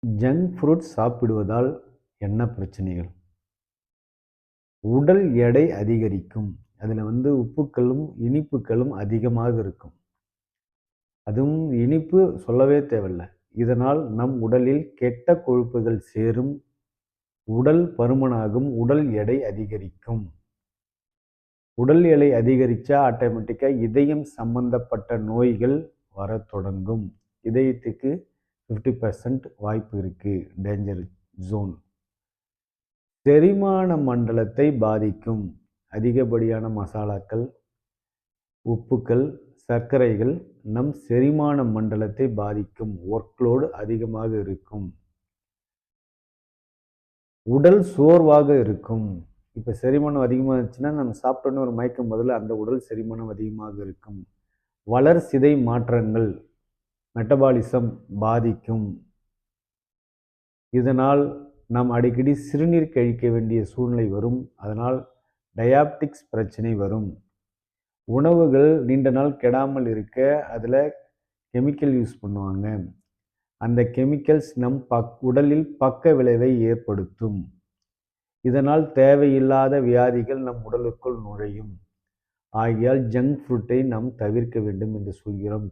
Junk fruit சாப்பிடுவதால் என்ன பிரச்சனைகள்? உடல் எடை அதிகரிக்கும். அதில உப்புக்களும், இனிப்புகளும் அதிகமாக இருக்கும். அதுவும் இனிப்பு சொல்லவே தேவையில்ல. இதனால் நம் உடலில் கெட்ட கொழுப்புகள் சேரும். உடல் பருமனாகும். உடல் எடை அதிகரிக்கும். உடல் எடை அதிகரிச்சா ஆட்டோமேட்டிக்கா இதயம் சம்பந்தப்பட்ட நோய்கள் வரத் தொடங்கும். இதயத்துக்கு 50% வாய்ப்பு இருக்கு. Danger zone. செரிமான மண்டலத்தை பாதிக்கும். அதிகப்படியான மசாலாக்கள், உப்புக்கள், சர்க்கரைகள் நம் செரிமான மண்டலத்தை பாதிக்கும். ஒர்க்லோடு அதிகமாக இருக்கும். உடல் சோர்வாக இருக்கும். இப்ப செரிமானம் அதிகமா இருந்துச்சுன்னா, நம்ம சாப்பிட்டோன்னே ஒரு மயக்கம் பதிலா அந்த உடல் செரிமானம் அதிகமாக இருக்கும். வளர்சிதை மாற்றங்கள், மெட்டபாலிசம் பாதிக்கும். இதனால் நாம் அடிக்கடி சிறுநீர் கழிக்க வேண்டிய சூழ்நிலை வரும். அதனால் டயாபெட்டிக்ஸ் பிரச்சனை வரும். உணவுகள் நீண்ட நாள் கெடாமல் இருக்க அதில் கெமிக்கல் யூஸ் பண்ணுவாங்க. அந்த கெமிக்கல்ஸ் நம் உடலில் பக்க விளைவை ஏற்படுத்தும். இதனால் தேவையில்லாத வியாதிகள் நம் உடலுக்குள் நுழையும். ஆகையால் ஜங்க் ஃபுட்டை நாம் தவிர்க்க வேண்டும் என்று சொல்கிறோம்.